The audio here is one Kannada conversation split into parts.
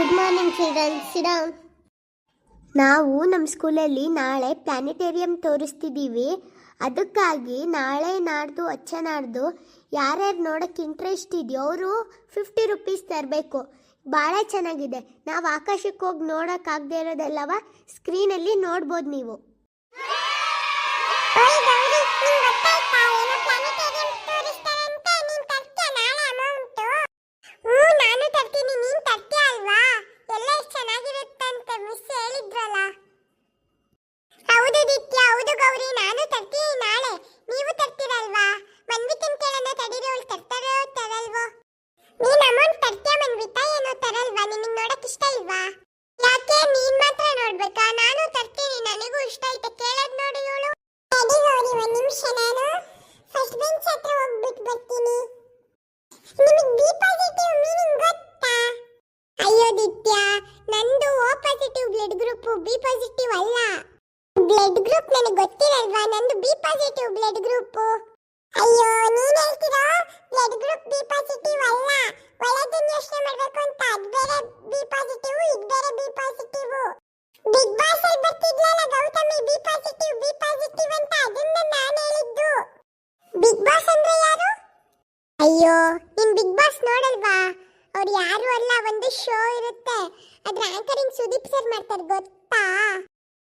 Good morning children, sit down. ನಾವು ನಮ್ಮ ಸ್ಕೂಲಲ್ಲಿ ನಾಳೆ ಪ್ಲಾನೆಟೇರಿಯಂ ತೋರಿಸ್ತಿದ್ದೀವಿ. ಅದಕ್ಕಾಗಿ ನಾಳೆ ನಾಡ್ದು ನಾಡ್ದು ಯಾರ್ಯಾರು ನೋಡೋಕ್ಕೆ ಇಂಟ್ರೆಸ್ಟ್ ಇದೆಯೋ ಅವರು 50 ರೂಪೀಸ್ ತರಬೇಕು. ಭಾಳ ಚೆನ್ನಾಗಿದೆ. ನಾವು ಆಕಾಶಕ್ಕೆ ಹೋಗಿ ನೋಡೋಕ್ಕಾಗದೇ ಇರೋದೆಲ್ಲವ ಸ್ಕ್ರೀನಲ್ಲಿ ನೋಡ್ಬೋದು ನೀವು. ಬಿ ಪಾಸಿಟಿವ್ ಅಲ್ಲ. ಬ್ಲಡ್ ಗ್ರೂಪ್ ನನಗೆ ಗೊತ್ತಿರಲ್ವಾ? ನಂದು ಬಿ ಪಾಸಿಟಿವ್ ಬ್ಲಡ್ ಗ್ರೂಪ್. ಅಯ್ಯೋ, ನೀನ್ ಹೇಳ್ತಿರೋ ಬ್ಲಡ್ ಗ್ರೂಪ್ ಬಿ ಪಾಸಿಟಿವ್ ಅಲ್ಲ. ಒಳಗಿನ ಯೋಚನೆ ಮಾಡ್ಬೇಕು ಅಂತ. ಅದ್ ಬೇರೆ ಬಿ ಪಾಸಿಟಿವ್, ಇದ್ ಬೇರೆ ಬಿ ಪಾಸಿಟಿವ್. ಬಿಗ್ ಬಾಸ್ ಅಲ್ಲಿ ಬರ್ತಿದ್ಲಲ್ಲ ಗೌತಮಿ ಬಿ ಪಾಸಿಟಿವ್ ಅಂತ, ಅದನ್ನ ನಾನು ಹೇಳಿದ್ದು. ಬಿಗ್ ಬಾಸ್ ಅಂದ್ರೆ ಯಾರು? ಅಯ್ಯೋ, ನೀನ್ ಬಿಗ್ ಬಾಸ್ ನೋಡಲ್ವಾ? ಅವ್ರು ಯಾರು ಅಲ್ಲ, ಒಂದು ಶೋ ಇರುತ್ತೆ. ಅದ್ರ ಆಂಕರಿಂಗ್ ಸುದೀಪ್ ಸರ್ ಮಾಡ್ತಾರೆ, ಗೊತ್ತಾ?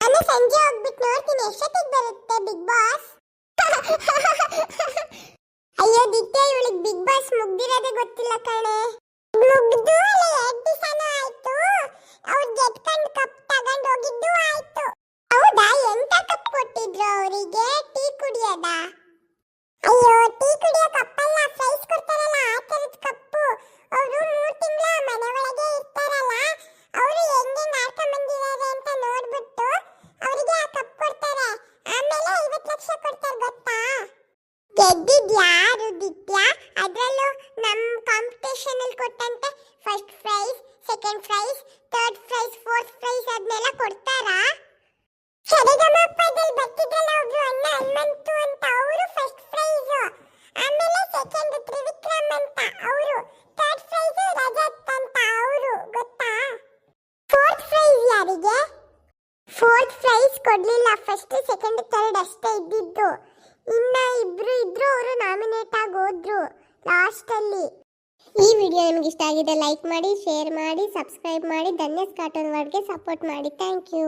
ನಾನು ಸಂಜೆ ಹೋಗ್ಬಿಟ್ಟು ನೋಡ್ತೀನಿ ಎಷ್ಟೊತ್ತಿಗೆ ಬರುತ್ತೆ ಬಿಗ್ ಬಾಸ್. ಅಯ್ಯೋ ದಿತ್ಯ, ಇವಳಿಗೆ ಬಿಗ್ ಬಾಸ್ ಮುಗ್ದಿರೋದೇ ಗೊತ್ತಿಲ್ಲ ಕಣೆ. ಮುಗ್ದು 2 ದಿವಸನೂ ಆಯ್ತು. ಅವ್ರು ಗೆದ್ಕೊಂಡು ಕಪ್ ತಗೊಂಡು ಹೋಗಿದ್ದು ಆಯ್ತು. ಹೌದಾ? ಎಂತ ಕಪ್ ಕೊಟ್ಟಿದ್ರು ಅವರಿಗೆ? ಟೀ ಕುಡಿಯೋದ? ಅಯ್ಯೋ, ಟೀ ಕುಡಿಯೋ ಕಪ್ಪಲ್ಲ, ಪ್ರೈಸ್ ಕೊಡ್ತಾರಲ್ಲ ಆ ತರದ ಕಪ್ಪು. ಅವರು 3 ತಿಂಗಳ ಮನೆ ಒಳಗೆ ಇರ್ತಾರಲ್ಲ, ಅವರು ಹೆಂಗೆ ಆಡ್ಕೊಂಡ್ ಬಂದಿದ್ದಾರೆ ಅಂತ ನೋಡ್ಬಿಟ್ಟು ಅವರಿಗೆ ಆ ಕಪ್ ಕೊಡ್ತಾರೆ. ಆಮೇಲೆ 50 ಲಕ್ಷ ಕೊಡ್ತಾರೆ, ಗೊತ್ತಾ? ಗೆದ್ದಿದ್ ಯಾರು ದಿತ್ಯ? ಅದರಲ್ಲೂ ನಮ್ಮ ಕಾಂಪಿಟೇಷನ್ ಅಲ್ಲಿ ಕೊಟ್ಟಂತೆ first prize, second prize, third prize, fourth prize ಅದನ್ನೆಲ್ಲ ಕೊಡ್ತಾರಾ? ಸರಿಗಮಪದಲ್ಲಿ ಬರ್ತಿದ್ರಲ್ಲ ಒಬ್ರು ಅಣ್ಣ ಹನುಮಂತು ಅಂತ, ಅವರು ಫಸ್ಟ್ ಪ್ರೈಸ್. ಆಮೇಲೆ ಸೆಕೆಂಡ್ ತ್ರಿವಿಕ್ರಮ್ ಅಂತ ಅವರು, ಥರ್ಡ್ ಪ್ರೈಸ್ ರಜತ್ ಅಂತ ಅವರು, ಗೊತ್ತಾ? ಫೋರ್ತ್ ಪ್ರೈಸ್ ಯಾರಿಗೆ? ಫೋರ್ತ್ ಪ್ರೈಸ್ ಕೊಡ್ಲಿಲ್ಲ, ಫಸ್ಟ್ ಸೆಕೆಂಡ್ ಥರ್ಡ್ ಅಷ್ಟೇ ಇದ್ದಿದ್ದು. ಇನ್ನ ಇಬ್ರು ಇದ್ರು, ಅವರು ನಾಮಿನೇಟ್ ಆಗಿ ಹೋದ್ರು ಲಾಸ್ಟ್ ಅಲ್ಲಿ. ಈ ವಿಡಿಯೋ ನಿಮಗೆ ಇಷ್ಟ ಆಗಿದೆ ಲೈಕ್ ಮಾಡಿ, ಶೇರ್ ಮಾಡಿ, ಸಬ್ಸ್ಕ್ರೈಬ್ ಮಾಡಿ. ಧನ್ಯಸ್ ಕಾರ್ಟೂನ್ ವರ್ಡ್ಗೆ ಸಪೋರ್ಟ್ ಮಾಡಿ. Thank you.